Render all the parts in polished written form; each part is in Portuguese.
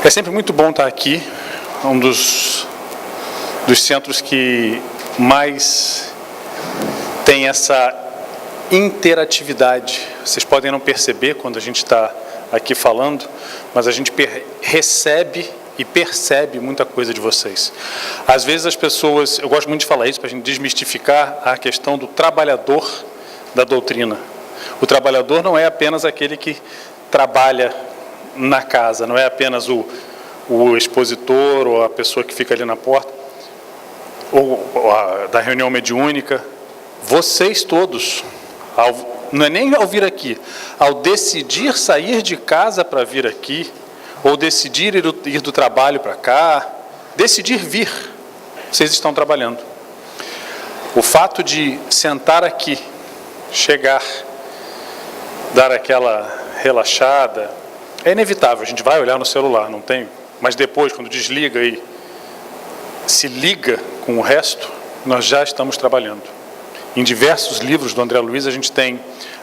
É sempre muito bom estar aqui, um dos centros que mais tem essa interatividade. Vocês podem não perceber quando a gente está aqui falando, mas a gente recebe e percebe muita coisa de vocês. Às vezes as pessoas, eu gosto muito de falar isso para a gente desmistificar a questão do trabalhador da doutrina. O trabalhador não é apenas aquele que trabalha na casa, não é apenas o expositor ou a pessoa que fica ali na porta, ou da reunião mediúnica. Vocês todos, não é nem ao vir aqui, ao decidir sair de casa para vir aqui, ou decidir ir do trabalho para cá, decidir vir, vocês estão trabalhando. O fato de sentar aqui, chegar, dar aquela relaxada, é inevitável, a gente vai olhar no celular, não tem, mas depois, quando desliga e se liga com o resto, nós já estamos trabalhando. Em diversos livros do André Luiz, a gente tem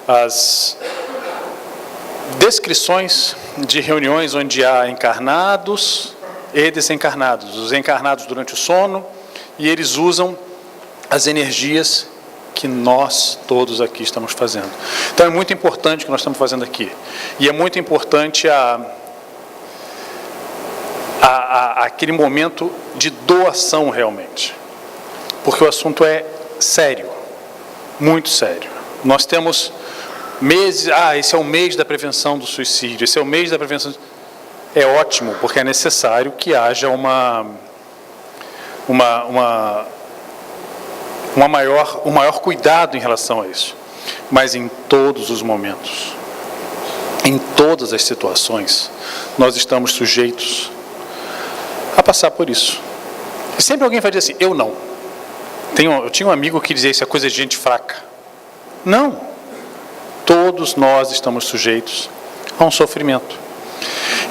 as descrições de reuniões onde há encarnados e desencarnados. Os encarnados durante o sono, e eles usam as energias que nós todos aqui estamos fazendo. Então é muito importante o que nós estamos fazendo aqui. E é muito importante aquele momento de doação realmente. Porque o assunto é sério, muito sério. Nós temos meses, esse é o mês da prevenção do suicídio, esse é o mês da prevenção. É ótimo, porque é necessário que haja um maior cuidado em relação a isso. Mas em todos os momentos, em todas as situações, nós estamos sujeitos a passar por isso. E sempre alguém vai dizer assim, eu não. Eu tinha um amigo que dizia isso é coisa de gente fraca. Não. Todos nós estamos sujeitos a um sofrimento.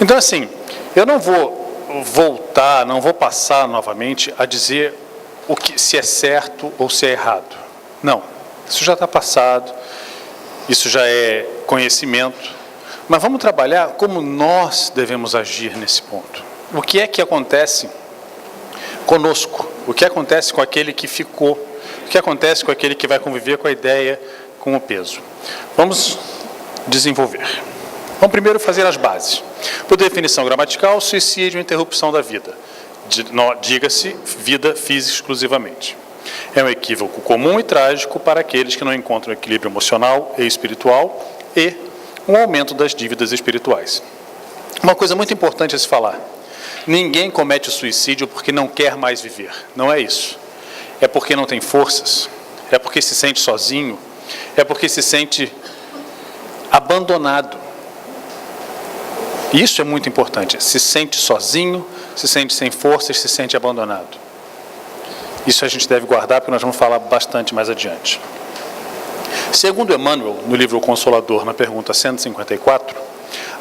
Então, assim, eu não vou voltar, não vou passar novamente a dizer se é certo ou se é errado. Não. Isso já está passado, isso já é conhecimento. Mas vamos trabalhar como nós devemos agir nesse ponto. O que é que acontece conosco? O que acontece com aquele que ficou? O que acontece com aquele que vai conviver com a ideia, com o peso? Vamos desenvolver. Vamos primeiro fazer as bases. Por definição gramatical, suicídio é interrupção da vida. Diga-se, vida física exclusivamente. É um equívoco comum e trágico para aqueles que não encontram equilíbrio emocional e espiritual e um aumento das dívidas espirituais. Uma coisa muito importante a se falar. Ninguém comete o suicídio porque não quer mais viver. Não é isso. É porque não tem forças. É porque se sente sozinho. É porque se sente abandonado. Isso é muito importante. Se sente sozinho, se sente sem forças, se sente abandonado. Isso a gente deve guardar, porque nós vamos falar bastante mais adiante. Segundo Emmanuel, no livro O Consolador, na pergunta 154,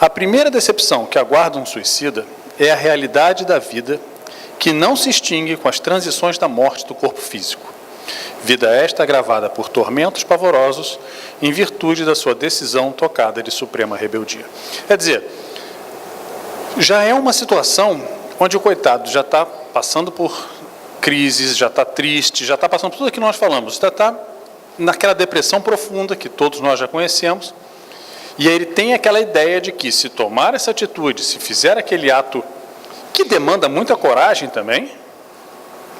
a primeira decepção que aguarda um suicida é a realidade da vida que não se extingue com as transições da morte do corpo físico. Vida esta agravada por tormentos pavorosos em virtude da sua decisão tocada de suprema rebeldia. Quer dizer, já é uma situação onde o coitado já está passando por crises, já está triste, já está passando por tudo que nós falamos, já está naquela depressão profunda que todos nós já conhecemos, e aí ele tem aquela ideia de que se tomar essa atitude, se fizer aquele ato que demanda muita coragem também,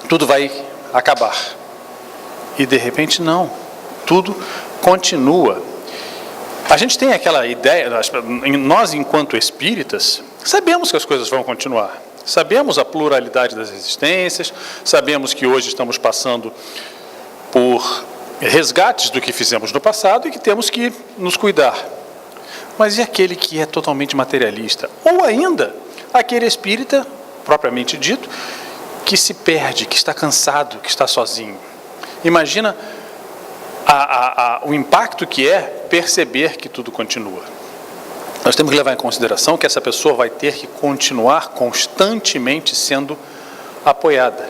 tudo vai acabar. E de repente não, tudo continua. A gente tem aquela ideia, nós enquanto espíritas, sabemos que as coisas vão continuar. Sabemos a pluralidade das existências, sabemos que hoje estamos passando por resgates do que fizemos no passado e que temos que nos cuidar. Mas e aquele que é totalmente materialista? Ou ainda, aquele espírita, propriamente dito, que se perde, que está cansado, que está sozinho. Imagina o impacto que é perceber que tudo continua. Nós temos que levar em consideração que essa pessoa vai ter que continuar constantemente sendo apoiada.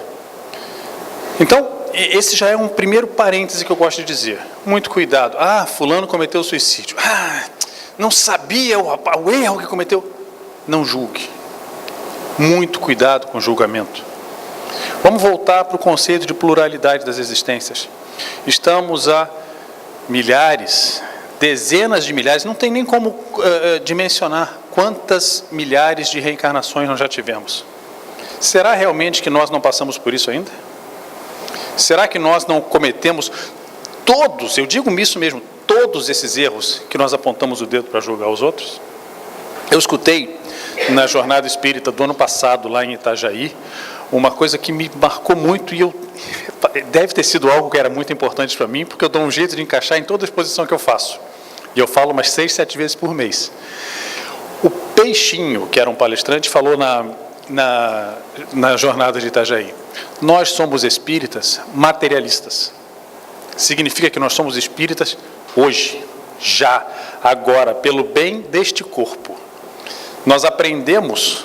Então, esse já é um primeiro parêntese que eu gosto de dizer. Muito cuidado. Fulano cometeu suicídio. não sabia o erro que cometeu. Não julgue. Muito cuidado com o julgamento. Vamos voltar para o conceito de pluralidade das existências. Estamos a milhares, dezenas de milhares, não tem nem como dimensionar quantas milhares de reencarnações nós já tivemos. Será realmente que nós não passamos por isso ainda? Será que nós não cometemos todos, eu digo isso mesmo, todos esses erros que nós apontamos o dedo para julgar os outros? Eu escutei na jornada espírita do ano passado, lá em Itajaí, uma coisa que me marcou muito e deve ter sido algo que era muito importante para mim, porque eu dou um jeito de encaixar em toda a exposição que eu faço. E eu falo umas 6, 7 vezes por mês. O Peixinho, que era um palestrante, falou na jornada de Itajaí: nós somos espíritas materialistas. Significa que nós somos espíritas hoje, já, agora, pelo bem deste corpo. Nós aprendemos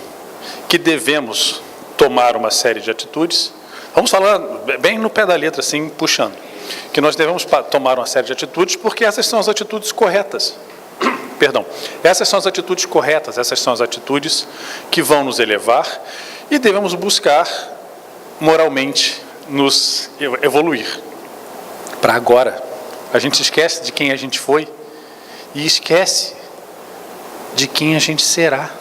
que devemos tomar uma série de atitudes. Vamos falar bem no pé da letra, assim, puxando. Que nós devemos tomar uma série de atitudes porque essas são as atitudes corretas. Perdão. Essas são as atitudes corretas, essas são as atitudes que vão nos elevar e devemos buscar moralmente nos evoluir. Para agora, a gente esquece de quem a gente foi e esquece de quem a gente será.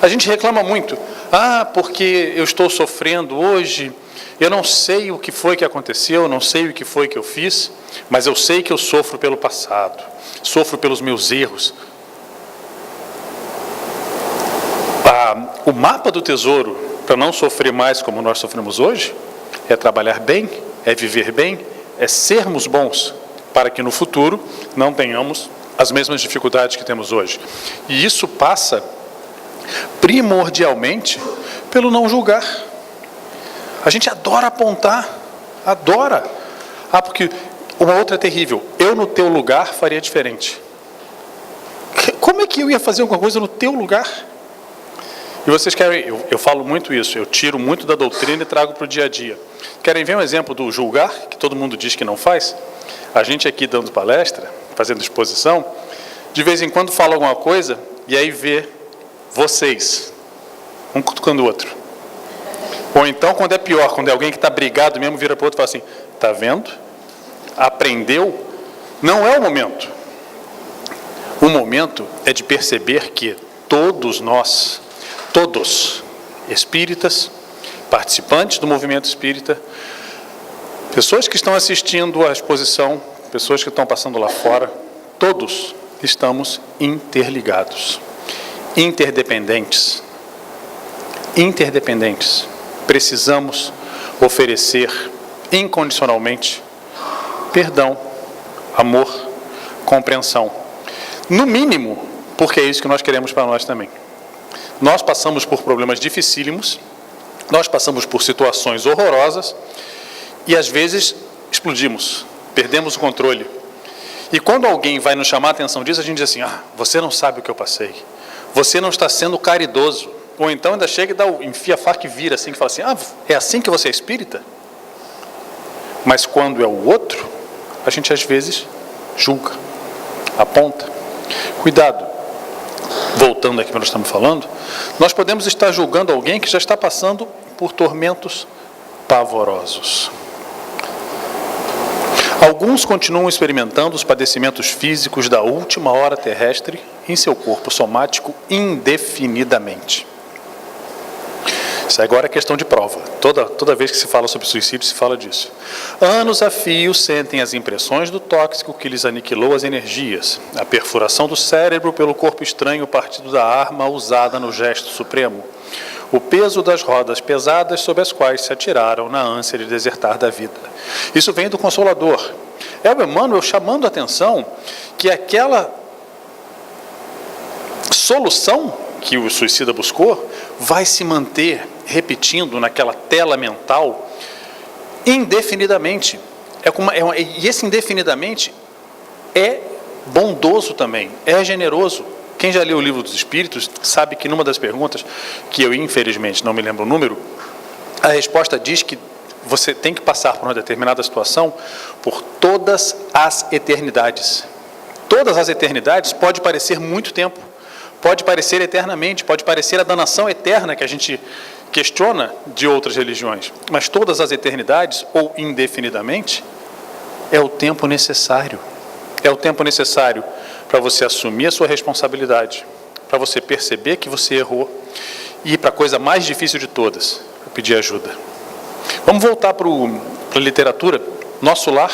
A gente reclama muito: porque eu estou sofrendo hoje, eu não sei o que foi que aconteceu, eu não sei o que foi que eu fiz, mas eu sei que eu sofro pelo passado, sofro pelos meus erros. O mapa do tesouro para não sofrer mais como nós sofremos hoje é trabalhar bem, é viver bem, é sermos bons, para que no futuro não tenhamos as mesmas dificuldades que temos hoje. E isso passa primordialmente pelo não julgar. A gente adora apontar, adora. Porque uma outra é terrível: eu no teu lugar faria diferente. Como é que eu ia fazer alguma coisa no teu lugar? E vocês querem, eu falo muito isso, eu tiro muito da doutrina e trago para o dia a dia. Querem ver um exemplo do julgar, que todo mundo diz que não faz? A gente aqui dando palestra, fazendo exposição, de vez em quando fala alguma coisa e aí vê vocês, um cutucando o outro. Ou então, quando é pior, quando é alguém que está brigado mesmo, vira para o outro e fala assim: está vendo? Aprendeu? Não é o momento. O momento é de perceber que todos nós, todos, espíritas, participantes do movimento espírita, pessoas que estão assistindo à exposição, pessoas que estão passando lá fora, todos estamos interligados, interdependentes. Interdependentes. Precisamos oferecer incondicionalmente perdão, amor, compreensão. No mínimo, porque é isso que nós queremos para nós também. Nós passamos por problemas dificílimos, nós passamos por situações horrorosas e às vezes explodimos, perdemos o controle. E quando alguém vai nos chamar a atenção disso, a gente diz assim: você não sabe o que eu passei, você não está sendo caridoso. Ou então ainda chega e enfia a faca e vira assim, que fala assim: é assim que você é espírita? Mas quando é o outro, a gente às vezes julga, aponta. Cuidado. Voltando aqui para nós estamos falando, nós podemos estar julgando alguém que já está passando por tormentos pavorosos. Alguns continuam experimentando os padecimentos físicos da última hora terrestre em seu corpo somático indefinidamente. Isso agora é questão de prova. Toda vez que se fala sobre suicídio, se fala disso. Anos a fio sentem as impressões do tóxico que lhes aniquilou as energias, a perfuração do cérebro pelo corpo estranho partido da arma usada no gesto supremo, o peso das rodas pesadas sobre as quais se atiraram na ânsia de desertar da vida. Isso vem do Consolador. É o Emmanuel chamando a atenção que aquela solução que o suicida buscou vai se manter repetindo naquela tela mental indefinidamente. E esse indefinidamente é bondoso também, é generoso. Quem já leu o Livro dos Espíritos sabe que numa das perguntas, que eu infelizmente não me lembro o número, a resposta diz que você tem que passar por uma determinada situação por todas as eternidades. Todas as eternidades pode parecer muito tempo, pode parecer eternamente, pode parecer a danação eterna que a gente questiona de outras religiões, mas todas as eternidades, ou indefinidamente, é o tempo necessário. É o tempo necessário para você assumir a sua responsabilidade, para você perceber que você errou e ir para a coisa mais difícil de todas, pedir ajuda. Vamos voltar para a literatura. Nosso lar,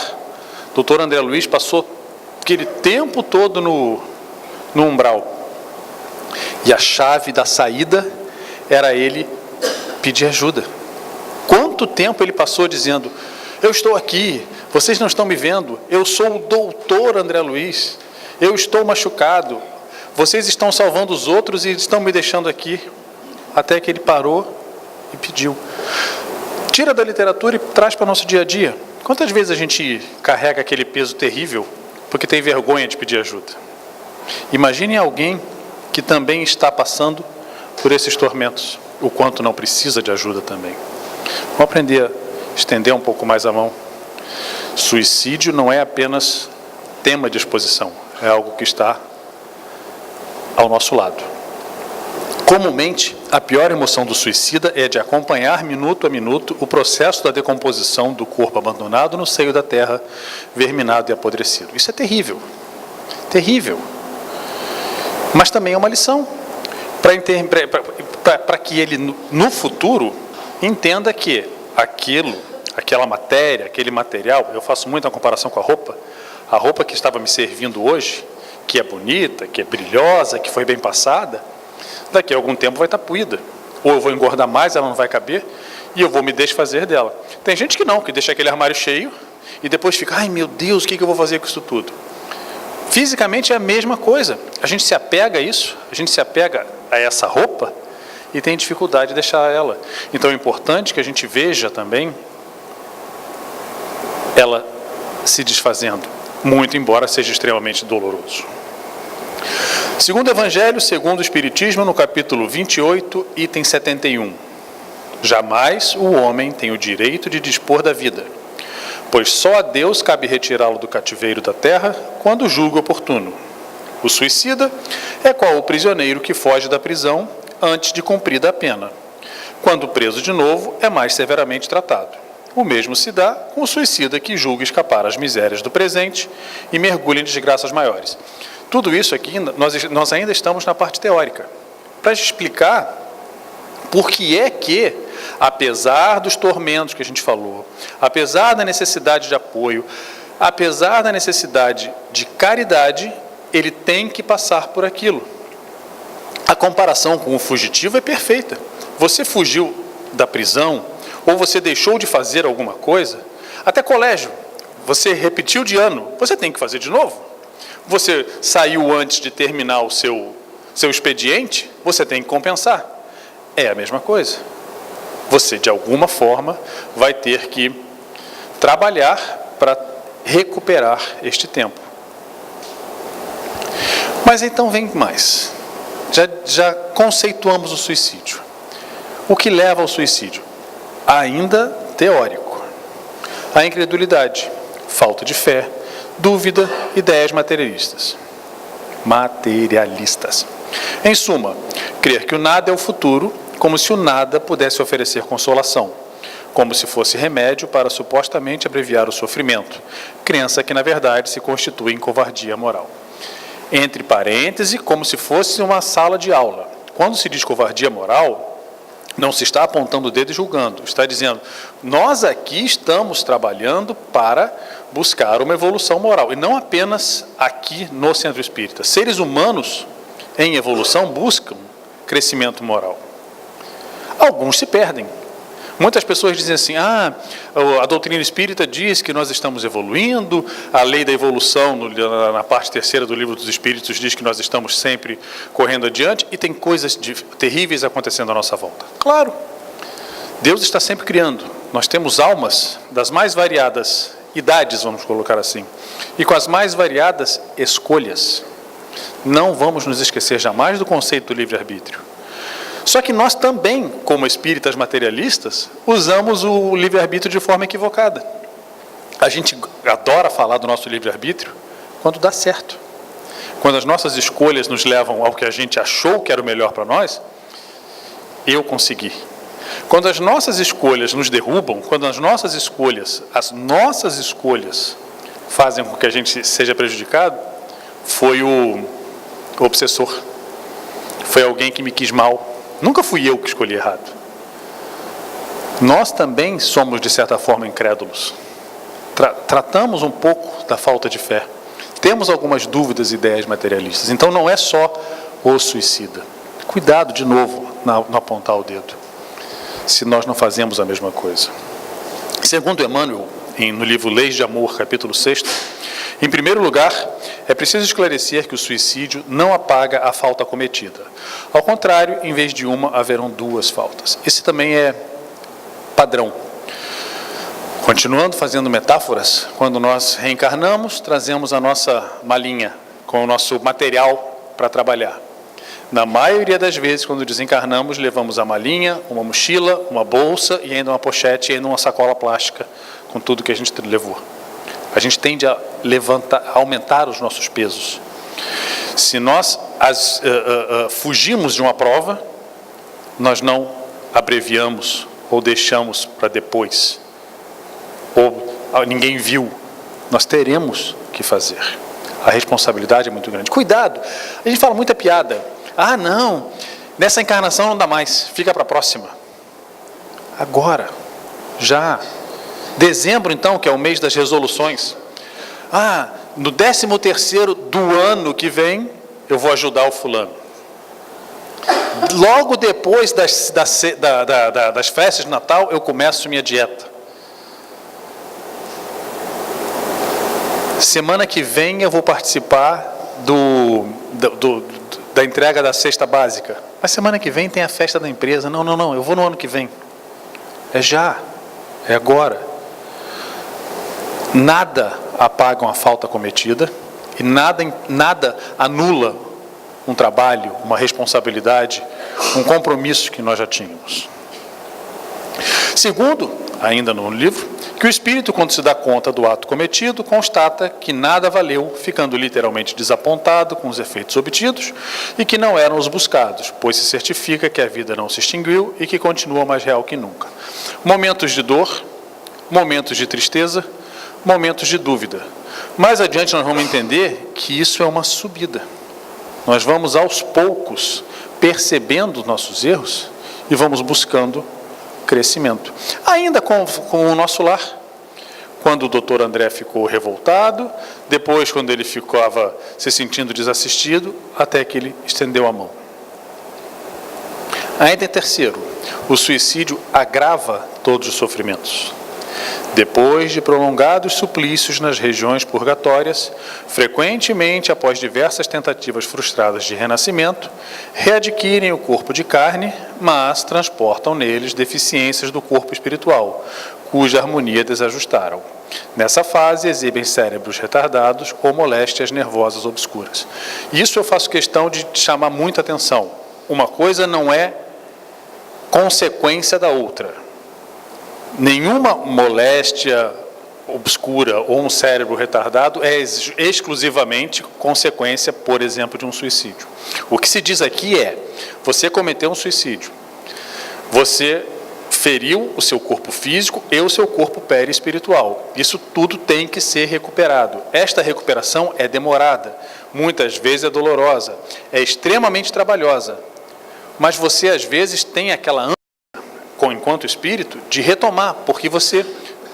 doutor André Luiz passou aquele tempo todo no umbral. E a chave da saída era ele pedir ajuda. Quanto tempo ele passou dizendo: eu estou aqui, vocês não estão me vendo, eu sou o doutor André Luiz, eu estou machucado, vocês estão salvando os outros e estão me deixando aqui. Até que ele parou e pediu. Tira da literatura e traz para o nosso dia a dia. Quantas vezes a gente carrega aquele peso terrível porque tem vergonha de pedir ajuda? Imagine alguém que também está passando por esses tormentos, o quanto não precisa de ajuda também. Vamos aprender a estender um pouco mais a mão. Suicídio não é apenas tema de exposição, é algo que está ao nosso lado. Comumente, a pior emoção do suicida é de acompanhar minuto a minuto o processo da decomposição do corpo abandonado no seio da terra, verminado e apodrecido. Isso é terrível. Mas também é uma lição para que ele, no futuro, entenda que aquela matéria, aquele material, eu faço muito a comparação com a roupa que estava me servindo hoje, que é bonita, que é brilhosa, que foi bem passada, daqui a algum tempo vai estar puída. Ou eu vou engordar mais, ela não vai caber, e eu vou me desfazer dela. Tem gente que não, que deixa aquele armário cheio, e depois fica: ai meu Deus, o que eu vou fazer com isso tudo? Fisicamente é a mesma coisa. A gente se apega a isso, a gente se apega a essa roupa, e tem dificuldade de deixar ela. Então é importante que a gente veja também ela se desfazendo, muito embora seja extremamente doloroso. Segundo o Evangelho, segundo o Espiritismo, no capítulo 28, item 71. Jamais o homem tem o direito de dispor da vida, pois só a Deus cabe retirá-lo do cativeiro da terra quando julga oportuno. O suicida é qual o prisioneiro que foge da prisão antes de cumprida a pena. Quando preso de novo, é mais severamente tratado. O mesmo se dá com o suicida que julga escapar às misérias do presente e mergulha em desgraças maiores. Tudo isso aqui, nós ainda estamos na parte teórica, para explicar por que é que, apesar dos tormentos que a gente falou, apesar da necessidade de apoio, apesar da necessidade de caridade, ele tem que passar por aquilo. A comparação com o fugitivo é perfeita. Você fugiu da prisão, ou você deixou de fazer alguma coisa, até colégio, você repetiu de ano, você tem que fazer de novo. Você saiu antes de terminar o seu expediente, você tem que compensar. É a mesma coisa. Você, de alguma forma, vai ter que trabalhar para recuperar este tempo. Mas então vem mais. Já conceituamos o suicídio. O que leva ao suicídio? Ainda teórico. A incredulidade, falta de fé, dúvida, ideias materialistas. Em suma, crer que o nada é o futuro, como se o nada pudesse oferecer consolação, como se fosse remédio para supostamente abreviar o sofrimento, crença que na verdade se constitui em covardia moral. Entre parênteses, como se fosse uma sala de aula. Quando se diz covardia moral, não se está apontando o dedo e julgando, está dizendo: nós aqui estamos trabalhando para buscar uma evolução moral, e não apenas aqui no Centro Espírita. Seres humanos em evolução buscam crescimento moral. Alguns se perdem. Muitas pessoas dizem assim: a doutrina espírita diz que nós estamos evoluindo, a lei da evolução, na parte terceira do Livro dos Espíritos, diz que nós estamos sempre correndo adiante, e tem coisas terríveis acontecendo à nossa volta. Claro, Deus está sempre criando. Nós temos almas das mais variadas idades, vamos colocar assim, e com as mais variadas escolhas. Não vamos nos esquecer jamais do conceito do livre-arbítrio. Só que nós também, como espíritas materialistas, usamos o livre-arbítrio de forma equivocada. A gente adora falar do nosso livre-arbítrio quando dá certo. quando as nossas escolhas nos levam ao que a gente achou que era o melhor para nós, eu consegui. Quando as nossas escolhas nos derrubam, quando as nossas escolhas fazem com que a gente seja prejudicado, foi o obsessor, foi alguém que me quis mal. Nunca fui eu que escolhi errado. Nós também somos, de certa forma, incrédulos. Tratamos um pouco da falta de fé. Temos algumas dúvidas e ideias materialistas. Então não é só o suicida. Cuidado, de novo, no apontar o dedo, se nós não fazemos a mesma coisa. Segundo Emmanuel, no livro Leis de Amor, capítulo 6, em primeiro lugar, é preciso esclarecer que o suicídio não apaga a falta cometida. Ao contrário, em vez de uma, haverão duas faltas. Esse também é padrão. Continuando fazendo metáforas, quando nós reencarnamos, trazemos a nossa malinha com o nosso material para trabalhar. Na maioria das vezes, quando desencarnamos, levamos a malinha, uma mochila, uma bolsa e ainda uma pochete e ainda uma sacola plástica com tudo que a gente levou. A gente tende a aumentar os nossos pesos. Se nós fugimos de uma prova, nós não abreviamos ou deixamos para depois, ou ninguém viu. Nós teremos que fazer. A responsabilidade é muito grande. Cuidado! A gente fala muita piada. Ah, não, nessa encarnação não dá mais, fica para a próxima. Agora, já. Dezembro, então, que é o mês das resoluções. Ah, no 13º do ano que vem, eu vou ajudar o fulano. Logo depois das festas de Natal, eu começo minha dieta. Semana que vem eu vou participar da entrega da cesta básica. Mas semana que vem tem a festa da empresa. Não, eu vou no ano que vem. É já, é agora. Nada apaga uma falta cometida e nada anula um trabalho, uma responsabilidade, um compromisso que nós já tínhamos. Segundo, ainda no livro, que o espírito, quando se dá conta do ato cometido, constata que nada valeu, ficando literalmente desapontado com os efeitos obtidos e que não eram os buscados, pois se certifica que a vida não se extinguiu e que continua mais real que nunca. Momentos de dor, momentos de tristeza, momentos de dúvida. Mais adiante nós vamos entender que isso é uma subida. Nós vamos aos poucos percebendo nossos erros e vamos buscando crescimento. Ainda com o nosso lar, quando o doutor André ficou revoltado, depois quando ele ficava se sentindo desassistido, até que ele estendeu a mão. Ainda em terceiro, o suicídio agrava todos os sofrimentos. Depois de prolongados suplícios nas regiões purgatórias, frequentemente, após diversas tentativas frustradas de renascimento, readquirem o corpo de carne, mas transportam neles deficiências do corpo espiritual, cuja harmonia desajustaram. Nessa fase, exibem cérebros retardados ou moléstias nervosas obscuras. Isso eu faço questão de chamar muita atenção. Uma coisa não é consequência da outra. Nenhuma moléstia obscura ou um cérebro retardado é exclusivamente consequência, por exemplo, de um suicídio. O que se diz aqui é, você cometeu um suicídio, você feriu o seu corpo físico e o seu corpo perispiritual. Isso tudo tem que ser recuperado. Esta recuperação é demorada, muitas vezes é dolorosa, é extremamente trabalhosa, mas você às vezes tem aquela ânsia, enquanto espírito, de retomar, porque você,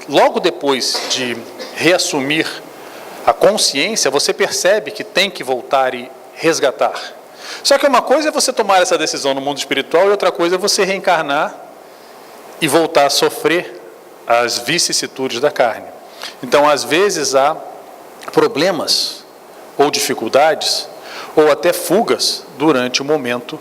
logo depois de reassumir a consciência, você percebe que tem que voltar e resgatar. Só que uma coisa é você tomar essa decisão no mundo espiritual e outra coisa é você reencarnar e voltar a sofrer as vicissitudes da carne. Então, às vezes, há problemas ou dificuldades ou até fugas durante o momento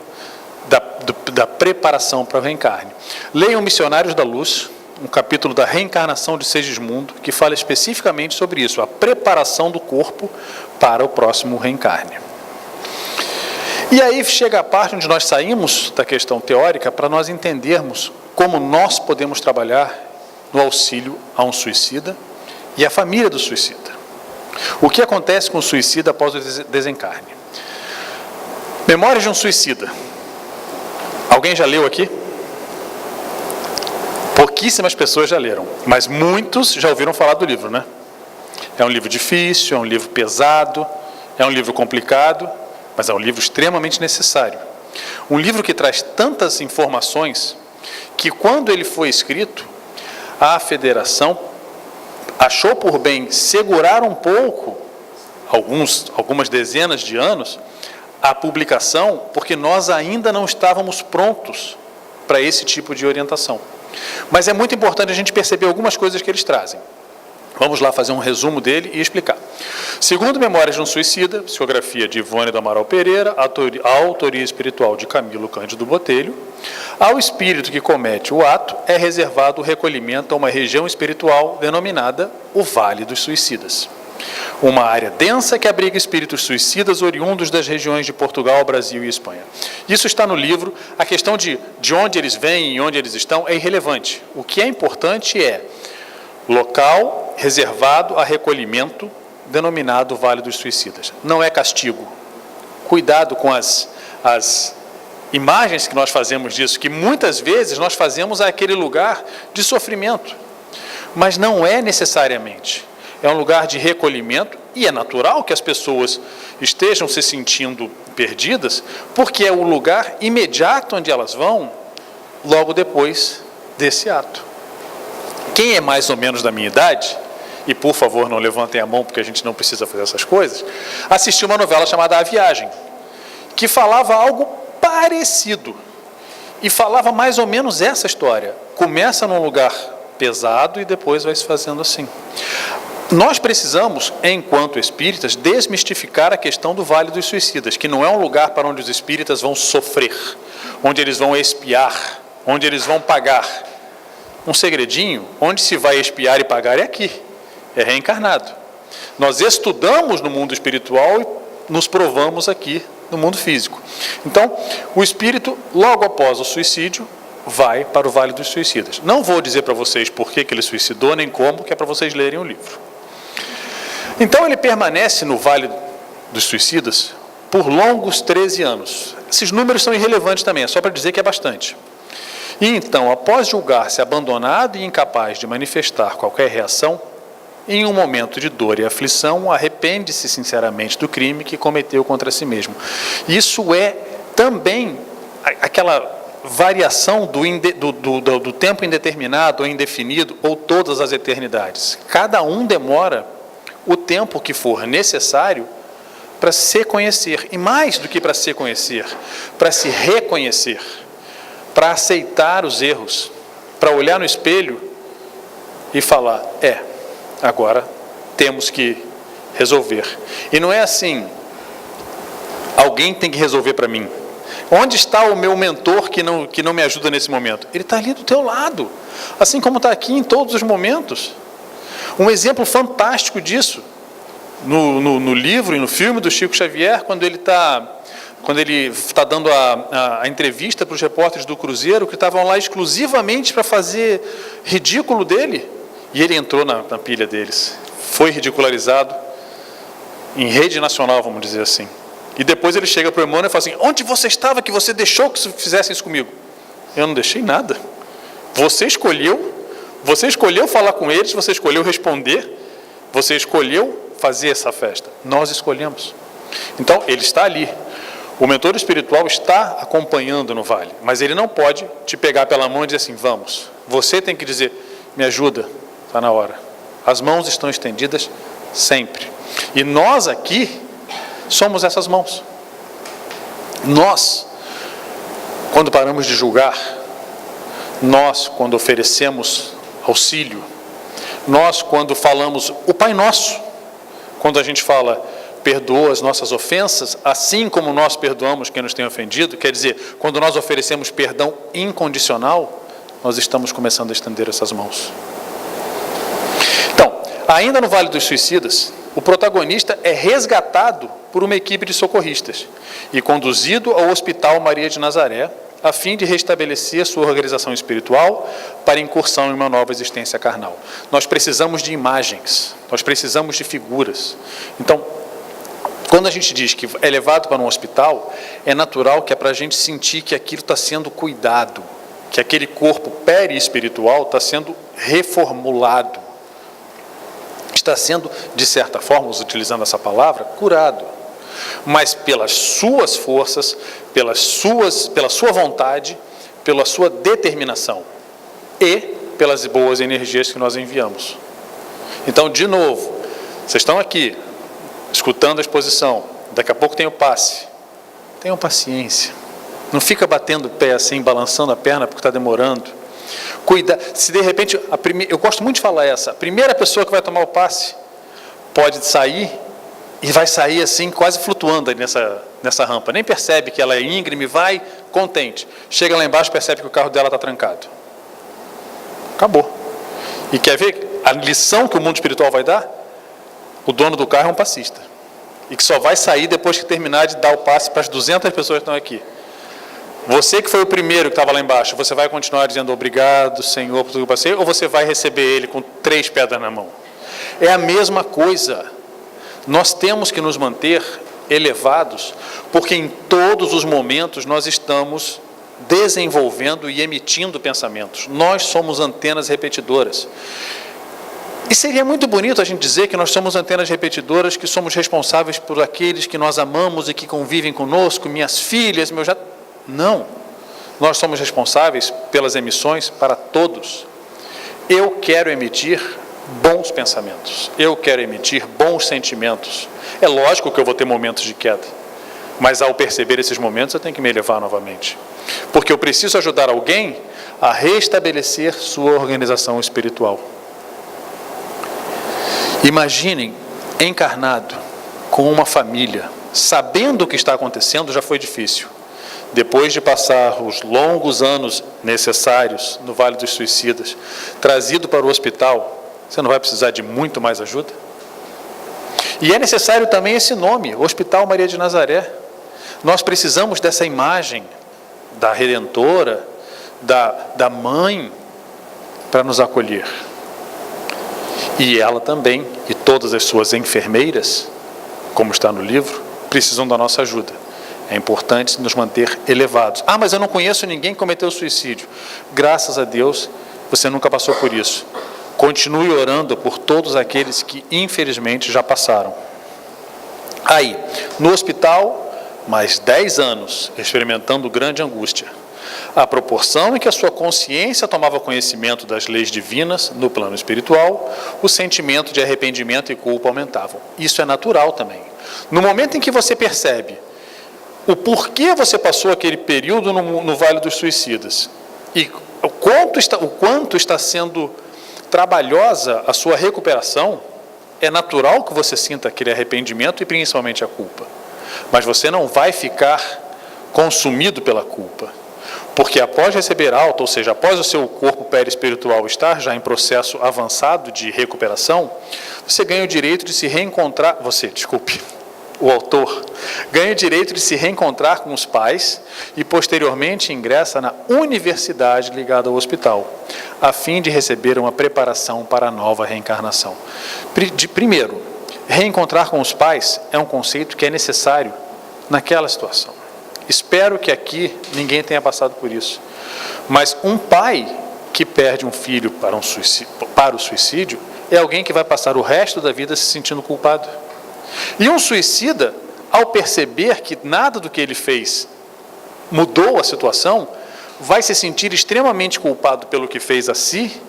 da preparação para o reencarne. Leiam Missionários da Luz, um capítulo da reencarnação de Segismundo, que fala especificamente sobre isso, a preparação do corpo para o próximo reencarne. E aí chega a parte onde nós saímos da questão teórica para nós entendermos como nós podemos trabalhar no auxílio a um suicida e à família do suicida. O que acontece com o suicida após o desencarne? Memórias de um Suicida. Alguém já leu aqui? Pouquíssimas pessoas já leram, mas muitos já ouviram falar do livro, né? É um livro difícil, é um livro pesado, é um livro complicado, mas é um livro extremamente necessário. Um livro que traz tantas informações que, quando ele foi escrito, a Federação achou por bem segurar um pouco, algumas dezenas de anos, a publicação, porque nós ainda não estávamos prontos para esse tipo de orientação. Mas é muito importante a gente perceber algumas coisas que eles trazem. Vamos lá fazer um resumo dele e explicar. Segundo Memórias de um Suicida, psicografia de Ivone do Amaral Pereira, a autoria espiritual de Camilo Cândido Botelho, ao espírito que comete o ato é reservado o recolhimento a uma região espiritual denominada o Vale dos Suicidas. Uma área densa que abriga espíritos suicidas oriundos das regiões de Portugal, Brasil e Espanha. Isso está no livro. A questão de onde eles vêm e onde eles estão é irrelevante. O que é importante é local reservado a recolhimento, denominado Vale dos Suicidas. Não é castigo. Cuidado com as imagens que nós fazemos disso, que muitas vezes nós fazemos aquele lugar de sofrimento, mas não é necessariamente. É um lugar de recolhimento e é natural que as pessoas estejam se sentindo perdidas, porque é o lugar imediato onde elas vão logo depois desse ato. Quem é mais ou menos da minha idade, e por favor não levantem a mão porque a gente não precisa fazer essas coisas, assistiu uma novela chamada A Viagem, que falava algo parecido, e falava mais ou menos essa história. Começa num lugar pesado e depois vai se fazendo assim. Nós precisamos, enquanto espíritas, desmistificar a questão do Vale dos Suicidas, que não é um lugar para onde os espíritas vão sofrer, onde eles vão expiar, onde eles vão pagar. Um segredinho, onde se vai expiar e pagar é aqui, é reencarnado. Nós estudamos no mundo espiritual e nos provamos aqui no mundo físico. Então, o espírito, logo após o suicídio, vai para o Vale dos Suicidas. Não vou dizer para vocês por que ele suicidou, nem como, que é para vocês lerem o livro. Então, ele permanece no Vale dos Suicidas por longos 13 anos. Esses números são irrelevantes também, é só para dizer que é bastante. E então, após julgar-se abandonado e incapaz de manifestar qualquer reação, em um momento de dor e aflição, arrepende-se sinceramente do crime que cometeu contra si mesmo. Isso é também aquela variação do tempo indeterminado ou indefinido, ou todas as eternidades. Cada um demora o tempo que for necessário para se conhecer, e mais do que para se conhecer, para se reconhecer, para aceitar os erros, para olhar no espelho e falar, agora temos que resolver. E não é assim, alguém tem que resolver para mim. Onde está o meu mentor que não me ajuda nesse momento? Ele está ali do teu lado, assim como está aqui em todos os momentos. Um exemplo fantástico disso, no livro e no filme do Chico Xavier, quando ele está dando a entrevista para os repórteres do Cruzeiro, que estavam lá exclusivamente para fazer ridículo dele, e ele entrou na pilha deles, foi ridicularizado em rede nacional, vamos dizer assim. E depois ele chega para o Emmanuel e fala assim, onde você estava que você deixou que fizessem isso comigo? Eu não deixei nada. Você escolheu falar com eles, você escolheu responder, você escolheu fazer essa festa. Nós escolhemos. Então, ele está ali. O mentor espiritual está acompanhando no vale, mas ele não pode te pegar pela mão e dizer assim, vamos. Você tem que dizer, me ajuda, está na hora. As mãos estão estendidas sempre. E nós aqui somos essas mãos. Nós, quando paramos de julgar, nós, quando oferecemos auxílio, nós, quando falamos o Pai Nosso, quando a gente fala, perdoa as nossas ofensas, assim como nós perdoamos quem nos tem ofendido, quer dizer, quando nós oferecemos perdão incondicional, nós estamos começando a estender essas mãos. Então, ainda no Vale dos Suicidas, o protagonista é resgatado por uma equipe de socorristas e conduzido ao Hospital Maria de Nazaré, a fim de restabelecer sua organização espiritual para incursão em uma nova existência carnal. Nós precisamos de imagens, nós precisamos de figuras. Então, quando a gente diz que é levado para um hospital, é natural que é para a gente sentir que aquilo está sendo cuidado, que aquele corpo perispiritual está sendo reformulado, está sendo, de certa forma, utilizando essa palavra, curado. Mas pelas suas forças, pela sua vontade, pela sua determinação e pelas boas energias que nós enviamos. Então, de novo, vocês estão aqui, escutando a exposição, daqui a pouco tem o passe. Tenham paciência. Não fica batendo o pé assim, balançando a perna porque está demorando. Cuida. Se de repente, eu gosto muito de falar essa, a primeira pessoa que vai tomar o passe pode sair e vai sair assim, quase flutuando aí nessa rampa. Nem percebe que ela é íngreme, vai contente. Chega lá embaixo, percebe que o carro dela está trancado. Acabou. E quer ver a lição que o mundo espiritual vai dar? O dono do carro é um passista. E que só vai sair depois que terminar de dar o passe para as 200 pessoas que estão aqui. Você que foi o primeiro que estava lá embaixo, você vai continuar dizendo obrigado, Senhor, por tudo que eu passei, ou você vai receber ele com 3 pedras na mão? É a mesma coisa. Nós temos que nos manter elevados, porque em todos os momentos nós estamos desenvolvendo e emitindo pensamentos. Nós somos antenas repetidoras. E seria muito bonito a gente dizer que nós somos antenas repetidoras, que somos responsáveis por aqueles que nós amamos e que convivem conosco, minhas filhas, meus... Não. Nós somos responsáveis pelas emissões para todos. Eu quero emitir bons pensamentos. Eu quero emitir bons sentimentos. É lógico que eu vou ter momentos de queda, mas ao perceber esses momentos eu tenho que me elevar novamente, porque eu preciso ajudar alguém a restabelecer sua organização espiritual. Imaginem encarnado com uma família, sabendo o que está acontecendo, já foi difícil. Depois de passar os longos anos necessários no Vale dos Suicidas, trazido para o hospital, você não vai precisar de muito mais ajuda? E é necessário também esse nome, Hospital Maria de Nazaré. Nós precisamos dessa imagem da Redentora, da mãe, para nos acolher. E ela também, e todas as suas enfermeiras, como está no livro, precisam da nossa ajuda. É importante nos manter elevados. Ah, mas eu não conheço ninguém que cometeu suicídio. Graças a Deus, você nunca passou por isso. Continue orando por todos aqueles que, infelizmente, já passaram. Aí, no hospital, mais 10 anos, experimentando grande angústia. À proporção em que a sua consciência tomava conhecimento das leis divinas no plano espiritual, o sentimento de arrependimento e culpa aumentavam. Isso é natural também. No momento em que você percebe o porquê você passou aquele período no Vale dos Suicidas e o quanto está sendo trabalhosa a sua recuperação, é natural que você sinta aquele arrependimento e principalmente a culpa. Mas você não vai ficar consumido pela culpa. Porque após receber alta, ou seja, após o seu corpo perispiritual estar já em processo avançado de recuperação, você ganha o direito de se reencontrar, o autor, ganha o direito de se reencontrar com os pais e posteriormente ingressa na universidade ligada ao hospital, a fim de receber uma preparação para a nova reencarnação. Primeiro, reencontrar com os pais é um conceito que é necessário naquela situação. Espero que aqui ninguém tenha passado por isso. Mas um pai que perde um filho para o suicídio é alguém que vai passar o resto da vida se sentindo culpado. E um suicida, ao perceber que nada do que ele fez mudou a situação, vai se sentir extremamente culpado pelo que fez a si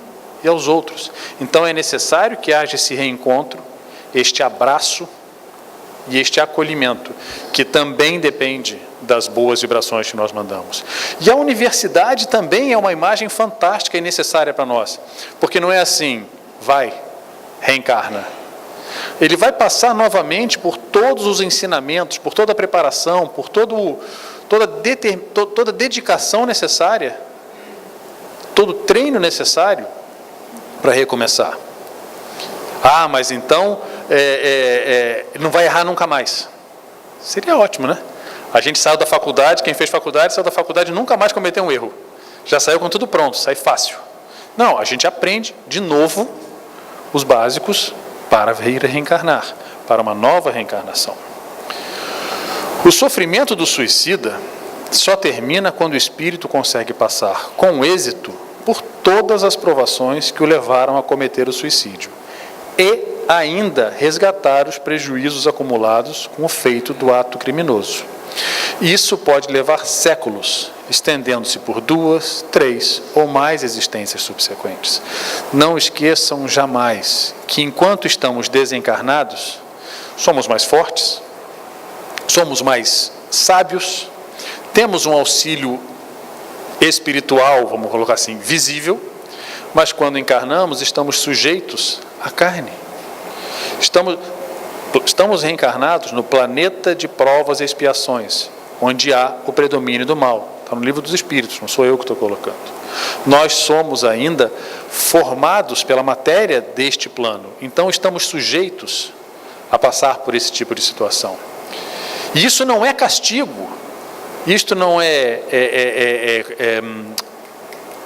e aos outros. Então é necessário que haja esse reencontro, este abraço e este acolhimento, que também depende das boas vibrações que nós mandamos. E a universidade também é uma imagem fantástica e necessária para nós, porque não é assim, vai, reencarna. Ele vai passar novamente por todos os ensinamentos, por toda a preparação, por toda a dedicação necessária, todo o treino necessário para recomeçar. Ah, mas então não vai errar nunca mais. Seria ótimo, né? A gente saiu da faculdade, quem fez faculdade, saiu da faculdade e nunca mais cometeu um erro. Já saiu com tudo pronto, sai fácil. Não, a gente aprende de novo os básicos para vir a reencarnar, para uma nova reencarnação. O sofrimento do suicida só termina quando o espírito consegue passar com êxito por todas as provações que o levaram a cometer o suicídio e ainda resgatar os prejuízos acumulados com o feito do ato criminoso. Isso pode levar séculos, estendendo-se por 2, 3 ou mais existências subsequentes. Não esqueçam jamais que enquanto estamos desencarnados, somos mais fortes, somos mais sábios, temos um auxílio espiritual, vamos colocar assim, visível, mas quando encarnamos, estamos sujeitos à carne. Estamos reencarnados no planeta de provas e expiações, onde há o predomínio do mal. Está no livro dos Espíritos, não sou eu que estou colocando. Nós somos ainda formados pela matéria deste plano, então estamos sujeitos a passar por esse tipo de situação. E isso não é castigo, isto não é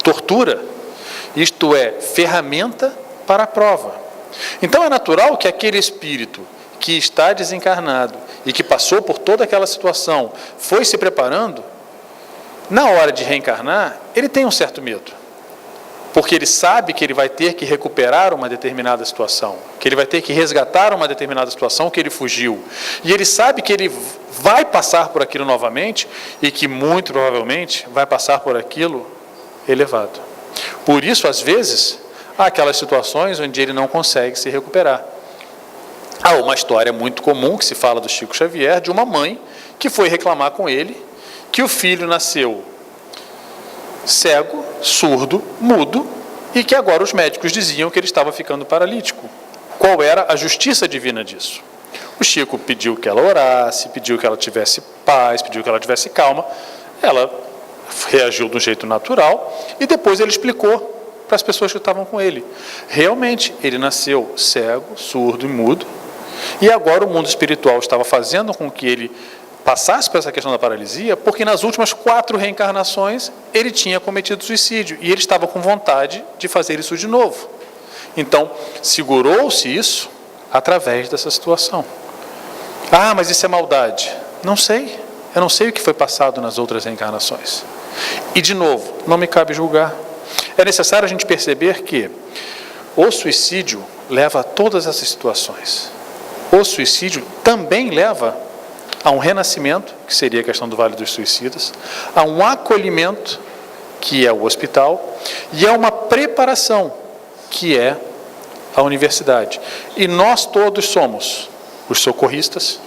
tortura, isto é ferramenta para a prova. Então é natural que aquele espírito que está desencarnado e que passou por toda aquela situação, foi se preparando, na hora de reencarnar, ele tem um certo medo. Porque ele sabe que ele vai ter que recuperar uma determinada situação, que ele vai ter que resgatar uma determinada situação que ele fugiu. E ele sabe que ele vai passar por aquilo novamente e que muito provavelmente vai passar por aquilo elevado. Por isso, às vezes, há aquelas situações onde ele não consegue se recuperar. Há uma história muito comum que se fala do Chico Xavier, de uma mãe que foi reclamar com ele que o filho nasceu cego, surdo, mudo, e que agora os médicos diziam que ele estava ficando paralítico. Qual era a justiça divina disso? O Chico pediu que ela orasse, pediu que ela tivesse paz, pediu que ela tivesse calma. Ela reagiu de um jeito natural e depois ele explicou para as pessoas que estavam com ele. Realmente, ele nasceu cego, surdo e mudo, e agora o mundo espiritual estava fazendo com que ele passasse por essa questão da paralisia, porque nas últimas 4 reencarnações ele tinha cometido suicídio e ele estava com vontade de fazer isso de novo. Então, segurou-se isso através dessa situação. Ah, mas isso é maldade. Não sei. Eu não sei o que foi passado nas outras reencarnações. E, de novo, não me cabe julgar. É necessário a gente perceber que o suicídio leva a todas essas situações. O suicídio também leva a um renascimento, que seria a questão do Vale dos Suicidas, a um acolhimento, que é o hospital, e a uma preparação, que é a universidade. E nós todos somos os socorristas,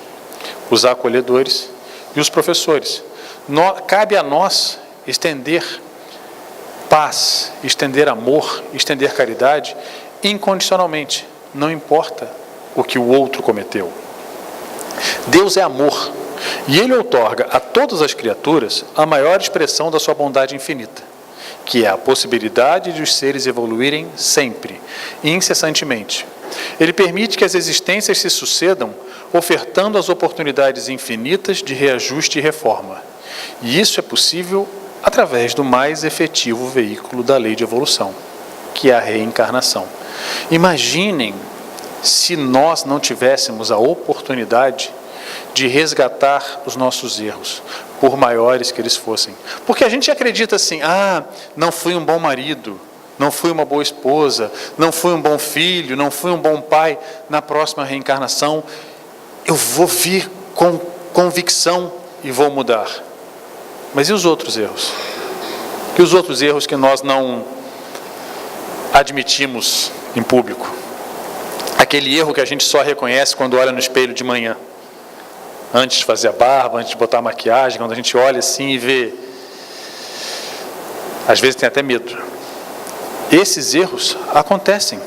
os acolhedores e os professores. Cabe a nós estender paz, estender amor, estender caridade incondicionalmente, não importa o que o outro cometeu. Deus é amor, e Ele outorga a todas as criaturas a maior expressão da sua bondade infinita, que é a possibilidade de os seres evoluírem sempre, incessantemente. Ele permite que as existências se sucedam, ofertando as oportunidades infinitas de reajuste e reforma. E isso é possível através do mais efetivo veículo da lei de evolução, que é a reencarnação. Imaginem se nós não tivéssemos a oportunidade de resgatar os nossos erros, por maiores que eles fossem. Porque a gente acredita assim, não fui um bom marido, não fui uma boa esposa, não fui um bom filho, não fui um bom pai. Na próxima reencarnação, eu vou vir com convicção e vou mudar. Mas e os outros erros? E os outros erros que nós não admitimos em público? Aquele erro que a gente só reconhece quando olha no espelho de manhã, antes de fazer a barba, antes de botar a maquiagem, quando a gente olha assim e vê, às vezes tem até medo. Esses erros acontecem.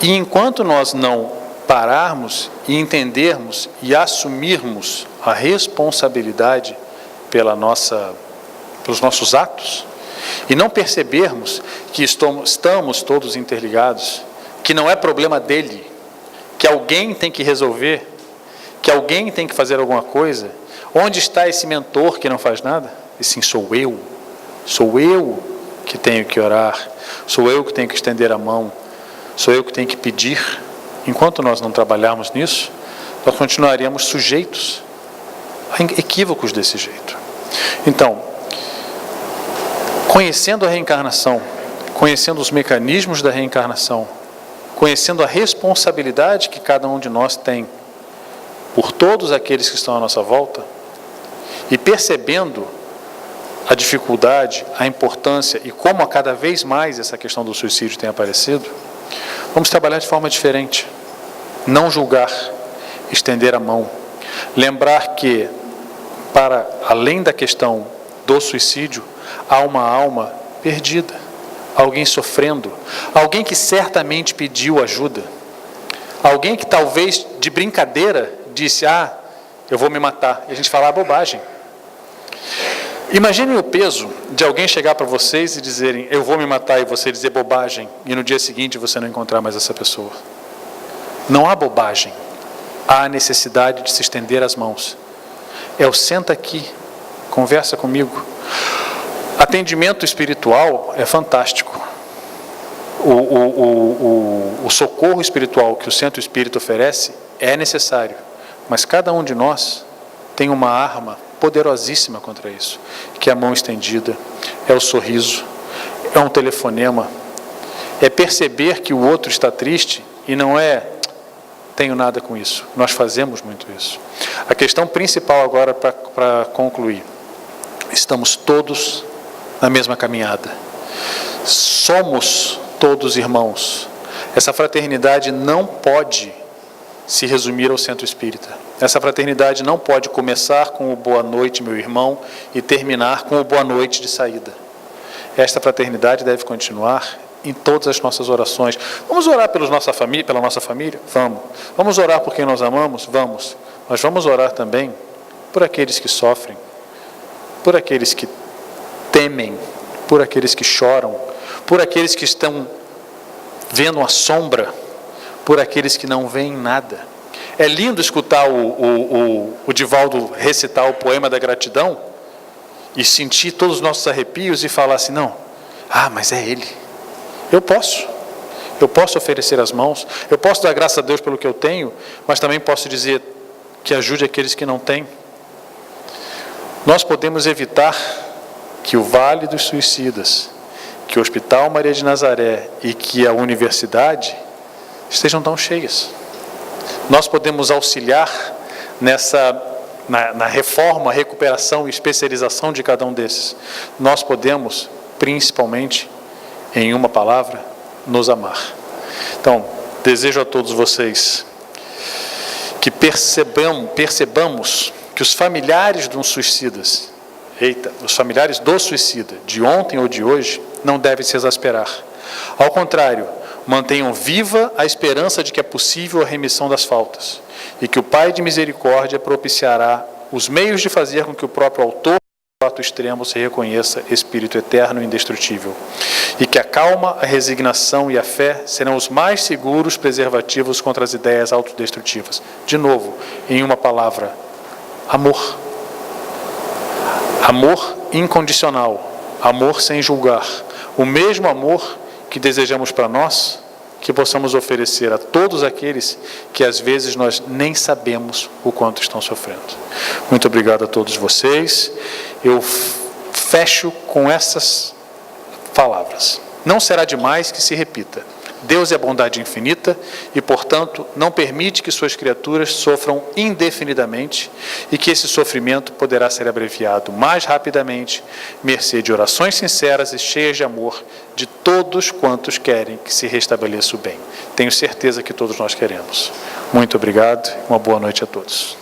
E enquanto nós não pararmos e entendermos e assumirmos a responsabilidade pelos nossos atos, e não percebermos que estamos todos interligados, que não é problema dele, que alguém tem que resolver, que alguém tem que fazer alguma coisa, Onde está esse mentor que não faz nada? E sim, sou eu que tenho que orar, sou eu que tenho que estender a mão, sou eu que tenho que pedir. Enquanto nós não trabalharmos nisso, nós continuaremos sujeitos a equívocos desse jeito. Então, conhecendo a reencarnação, conhecendo os mecanismos da reencarnação, conhecendo a responsabilidade que cada um de nós tem por todos aqueles que estão à nossa volta, e percebendo a dificuldade, a importância e como a cada vez mais essa questão do suicídio tem aparecido, vamos trabalhar de forma diferente. Não julgar, estender a mão. Lembrar que, para além da questão do suicídio, há uma alma perdida, alguém sofrendo, alguém que certamente pediu ajuda, alguém que talvez de brincadeira disse, eu vou me matar, e a gente fala bobagem. Imaginem o peso de alguém chegar para vocês e dizerem, eu vou me matar, e você dizer bobagem, e no dia seguinte você não encontrar mais essa pessoa. Não há bobagem, há a necessidade de se estender as mãos. Senta aqui, conversa comigo. Atendimento espiritual é fantástico. O socorro espiritual que o Centro Espírita oferece é necessário, mas cada um de nós tem uma arma poderosíssima contra isso, que é a mão estendida, é o sorriso, é um telefonema, é perceber que o outro está triste e não tenho nada com isso. Nós fazemos muito isso. A questão principal agora, para concluir, estamos todos na mesma caminhada. Somos todos irmãos. Essa fraternidade não pode se resumir ao Centro Espírita. Essa fraternidade não pode começar com o boa noite, meu irmão, e terminar com o boa noite de saída. Esta fraternidade deve continuar em todas as nossas orações. Vamos orar pela nossa família? Vamos. Vamos orar por quem nós amamos? Vamos. Mas vamos orar também por aqueles que sofrem, por aqueles que temem, por aqueles que choram, por aqueles que estão vendo a sombra, por aqueles que não veem nada. É lindo escutar o Divaldo recitar o poema da gratidão e sentir todos os nossos arrepios e falar assim, não, mas é ele. Eu posso oferecer as mãos, eu posso dar graças a Deus pelo que eu tenho, mas também posso dizer que ajude aqueles que não têm. Nós podemos evitar que o Vale dos Suicidas, que o Hospital Maria de Nazaré e que a universidade estejam tão cheias. Nós podemos auxiliar na reforma, recuperação e especialização de cada um desses. Nós podemos, principalmente, em uma palavra, nos amar. Então, desejo a todos vocês que percebamos que os familiares dos suicidas, os familiares do suicida, de ontem ou de hoje, não devem se exasperar. Ao contrário, mantenham viva a esperança de que é possível a remissão das faltas e que o Pai de misericórdia propiciará os meios de fazer com que o próprio autor do ato extremo se reconheça espírito eterno e indestrutível e que a calma, a resignação e a fé serão os mais seguros preservativos contra as ideias autodestrutivas. De novo, em uma palavra, amor. Amor incondicional, amor sem julgar, o mesmo amor que desejamos para nós, que possamos oferecer a todos aqueles que às vezes nós nem sabemos o quanto estão sofrendo. Muito obrigado a todos vocês. Eu fecho com essas palavras. Não será demais que se repita. Deus é bondade infinita e, portanto, não permite que suas criaturas sofram indefinidamente e que esse sofrimento poderá ser abreviado mais rapidamente, mercê de orações sinceras e cheias de amor de todos quantos querem que se restabeleça o bem. Tenho certeza que todos nós queremos. Muito obrigado e uma boa noite a todos.